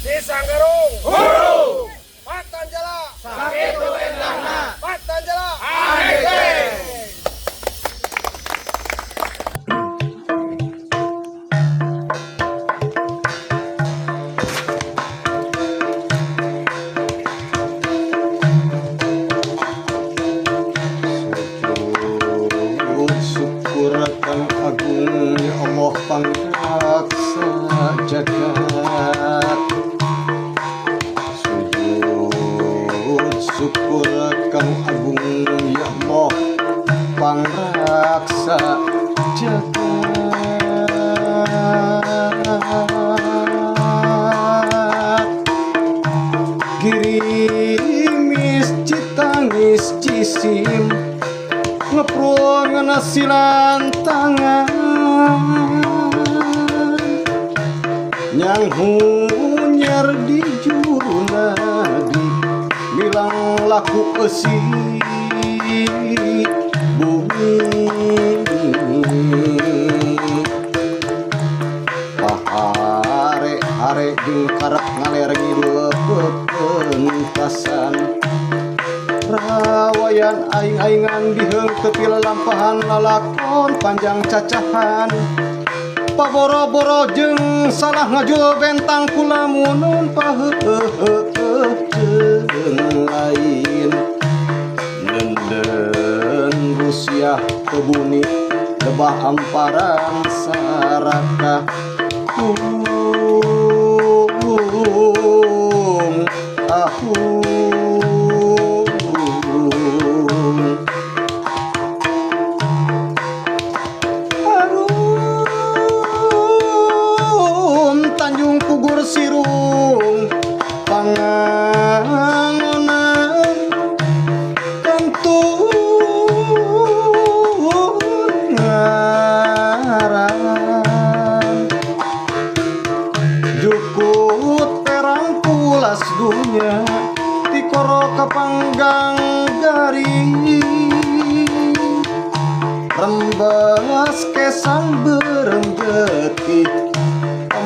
Di Sanggarung Hulu Patanjala sakitu endahna Patanjala AGT. Sujud syukur kang agung ya Allah pangraksa jagat. Sujud syukur kang agung ya Allah pangraksa jagat. Girimis citangis cisim ngeprung nasilan tangan nyang hunyer di juru nadi bilang laku esi bumi pahare jeung karak ngaler ngidul pepentasan rawayan aing-aingan diheung tepi lalampahan lalakon panjang cacahan paboro-boro jeung salah ngajul bentang kulamunun paheueuh jeung lain nenden rusiah kebuni lebah amparan saraka ahung Tanjung Pugur Sirung Pangangonan Kantun Ngaran Jukut perang pulas dunya Tikoro kapanggang garing Rembas kesang berenggetik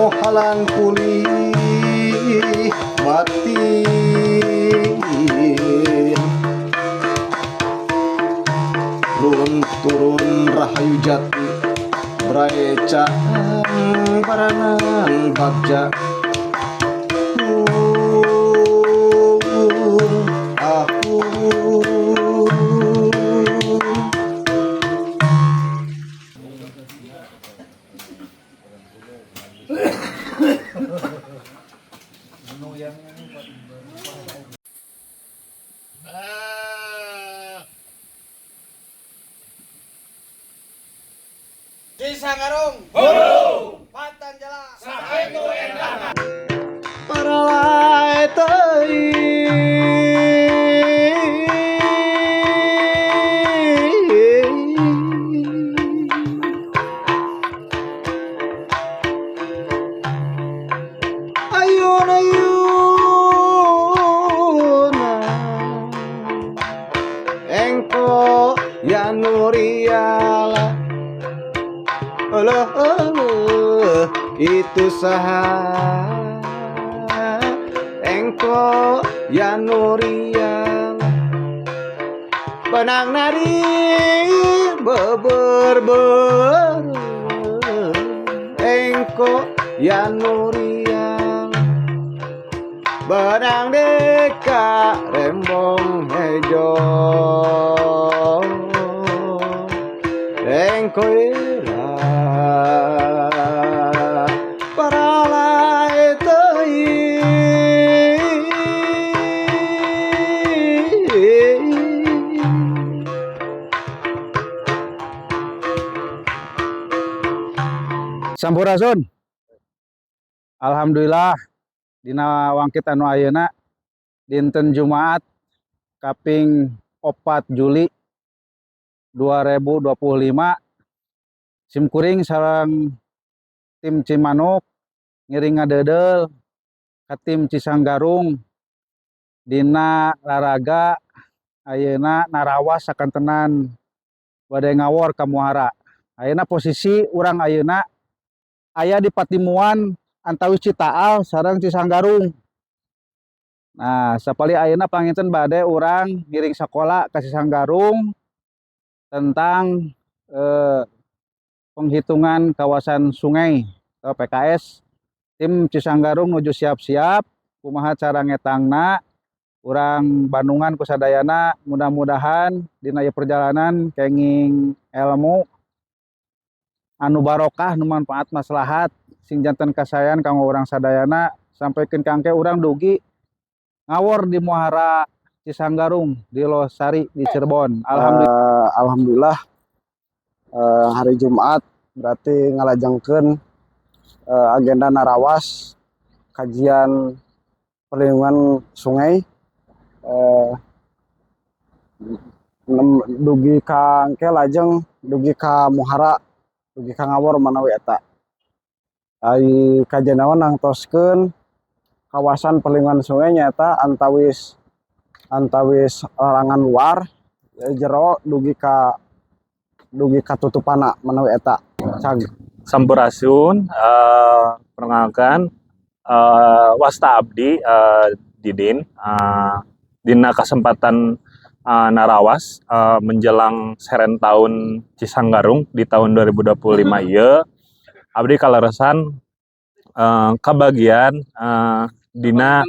mohalan pulih mati turun rahayu jati braeca baranan bagja aku Di Sanggarung Hulu Patanjala sakitu endahna para lae ayun-ayuna engko ya nuriala itu saha engko ya nurial benang nari beber engko ya nurial benang deka rembong hejo engko para lae Sampurasun. Alhamdulillah dina wangkit anu ayeuna dinten Jumaat kaping 4 Juli 2025 simkuring sareng tim Cimanuk ngiring ngadedel ka tim Cisanggarung dina laraga ayeuna narawas sakantenan bade ngawor ka muara. Ayeuna posisi urang ayeuna aya di Patimuan antawis Citaal sareng Cisanggarung. Nah, sapali ayeuna panginten bade urang ngiring sakola ka Cisanggarung tentang penghitungan kawasan sungai atau PKS. Tim Cisanggarung nuju siap-siap kumaha cara ngetangna. Urang Bandungan kusadayana mudah-mudahan dina ieu perjalanan kenging ilmu anu barokah nu manfaat maslahat sing janten kasayan kanggo urang sadayana sampaikeun kangke urang dugi ngawor di Muara Cisanggarung di Losari di Cirebon. Alhamdulillah hari Jumat berarti ngalajengkeun agenda narawas kajian perlindungan sungai dugi ka engke lajeng dugi ka Muhara dugi ka ngawor manawi eta ai kajenawan nangtoskeun kawasan perlindungan sungai nyaeta antawis larangan luar jero dugi ka tutupana manawi eta cag Sampurasun perkenalkan wasta abdi Didin dina kesempatan narawas menjelang seren tahun Cisanggarung di tahun 2025 ieu abdi kaleresan kabagian dina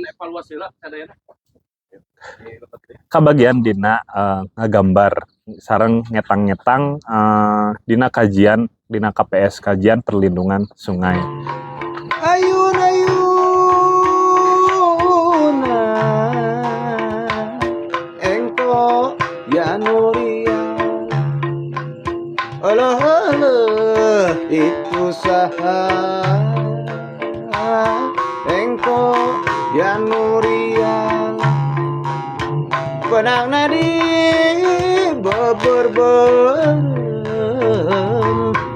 ngagambar sareng ngetang-ngetang dina kajian dina KPS kajian perlindungan sungai. ayuna engko ya nuria alah itu saha engko ya nuria benang nadi beberben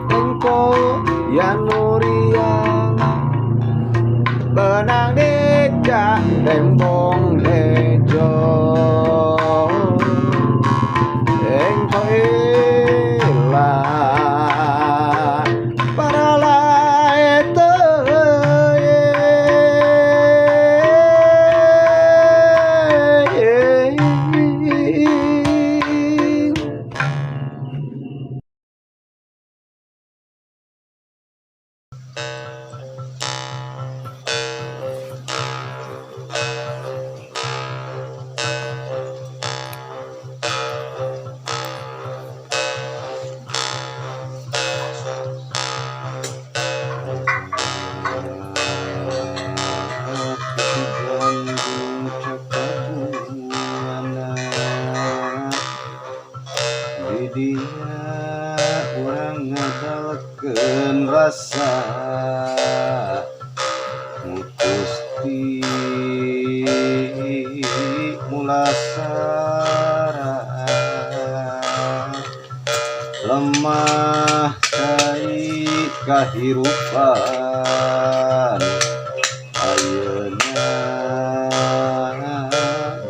engko ya nuria benang deka rembong hejo engko ilah para laete dia urang ngadalkeun rasa mutusti mulasara lemah cai kahirupan ayeuna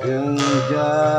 genjaga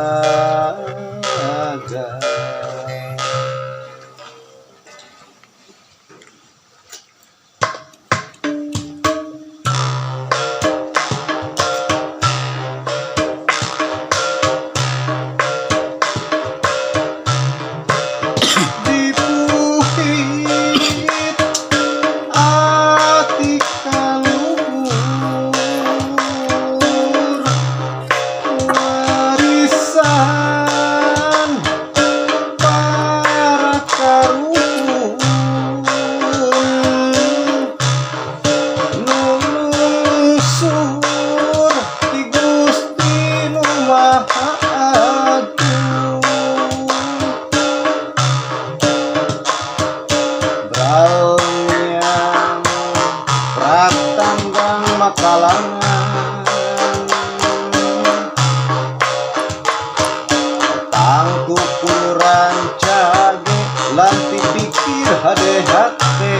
lanti pikir hade-hade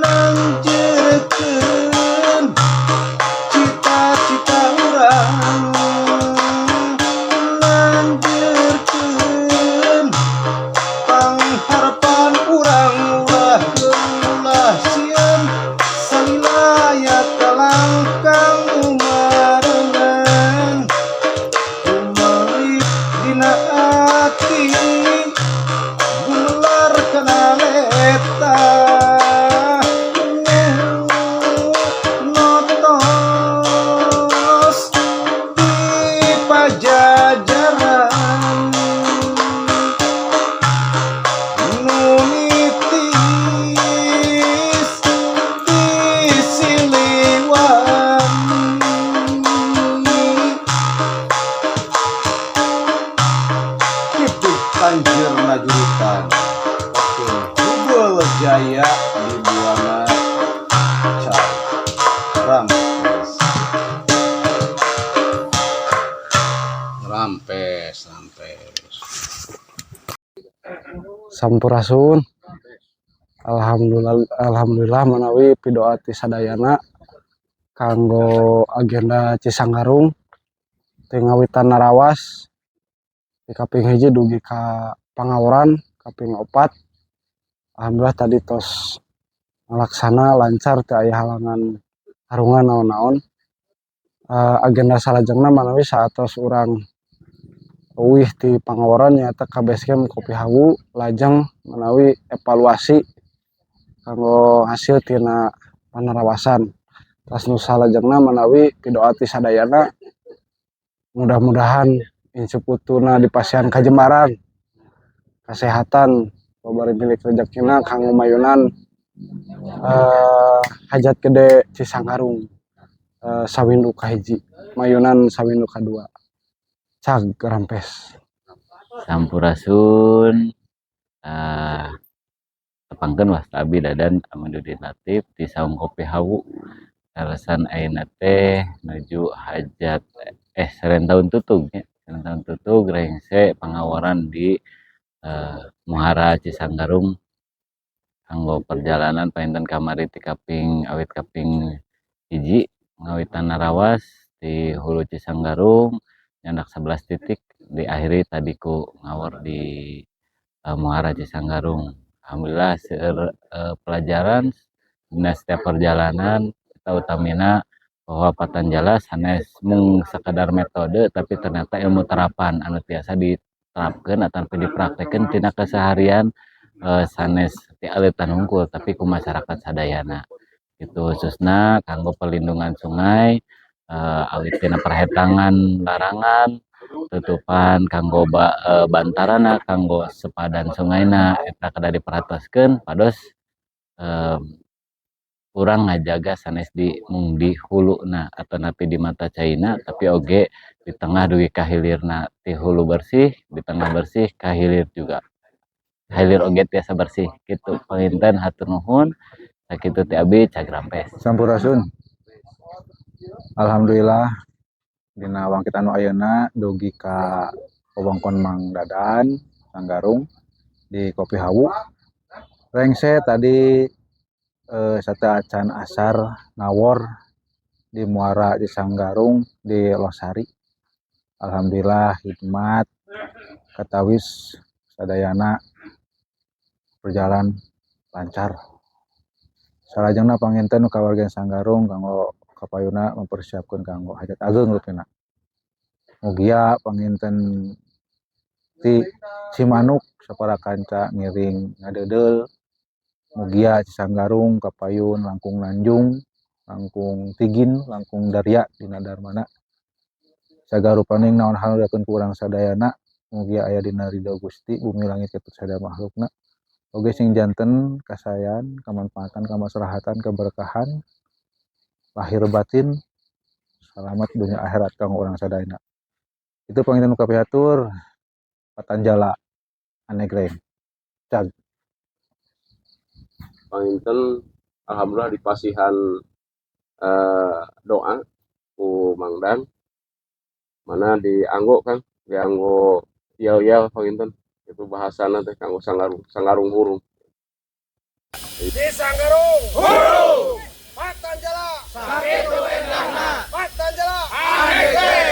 nanjeurkeun cita-cita urang nanjeurkeun pangharapan urang ulah sieun Sampurasun. Alhamdulillah menawi pidoa ti sadayana kanggo agenda Cisanggarung teu ngawitan narawas di kaping hiji dugi ka Pangaoran kaping 4. Alhamdulillah tadi tos laksana lancar teu aya halangan harungan naon-naon. Agenda salajengna manawi saatos urang uwih ti Pangaoran nyaeta ka base camp Kopi Hawu lajeng menawi evaluasi kanggo hasil tina panarawasan. Tas nu salajengna menawi pidoa ti sadayana mudah-mudahan insuputuna dipasihan kajembaran kesehatan babari milik rezekina kanggo mayunan hajat gede Cisanggarung sawindu kahiji mayunan sawindu kadua. Cag rampes. Sampurasun. Tepangkeun wasta abdi dadan Aminuddin Latif di Saung Kopi Hawu. Alasan ayeuna teh nuju hajat seren tahun tutug nya. Seren tahun tutug rengse Pangaoran di Muhara Cisanggarung. Kanggo perjalanan painten kamari ti kaping awit kaping hiji ngawitan narawas di Hulu Cisanggarung nyandak 11 titik diakhiri tadi ku ngawur di Muhara Cisanggarung. Alhamdulillah pelajaran dina setiap perjalanan kita utamina bahwa Patanjala sanes mung sakadar metode tapi ternyata ilmu terapan anu tiasa diterapkeun ataupun dipraktekkeun tina keseharian sanes ti aleutan hungkul tapi ku masyarakat sadayana. Itu khususna kanggo perlindungan sungai, awit tina perhetangan larangan, tutupan kanggo bantarana, kanggo sepadan sungaina eta kada diperhatoskeun pados urang ngajaga sanes mung di huluna atau napi di mata caina tapi oge di tengah dugi kahilirna ti hulu bersih, di tengah bersih kahilir juga. Kahilir oge tiasa bersih kitu. Panginten hatur nuhun. Sakitu ti abdi cag rampes. Sampurasun. Alhamdulillah dina wangkit anu ayeuna dugi ka wewengkon Mang Dadan Sanggarung di Kopi Hawu. Rengse tadi sate acan asar ngawor di Muara Cisanggarung di Losari. Alhamdulillah hikmat katawis sadayana berjalan lancar. Salajengna panginten kawarga Sanggarung kanggo kapayuna mempersiapkeun kanggo hajat ageung rupina. Mugia panginten ti Cimanuk sapara kanca ngiring ngadeudel. Mugia Cisanggarung kapayun langkung Nanjung, langkung Tigin, langkung Darya dina Darmana. Sagarupaning naon hal dakeun ku urang sadayana mugia aya dina ridho Gusti bumi langit ketut sadaya makhlukna. Oge sing janten kasayan, kamanfaatan, kamaslahatan, keberkahan, lahir batin, selamat dunia akhirat kanggo urang sadayana. Itu panginten muka pihatur, Patanjala Anegreng. Cag. Panginten alhamdulillah dipasihan doa ku Mang Dan mana dianggo kan dianggo yel-yel panginten itu bahasana teh kanggo Sanggarung hurung. Cisanggarung Hulu. Patanjala Sakitu endahna. Patanjala Aneh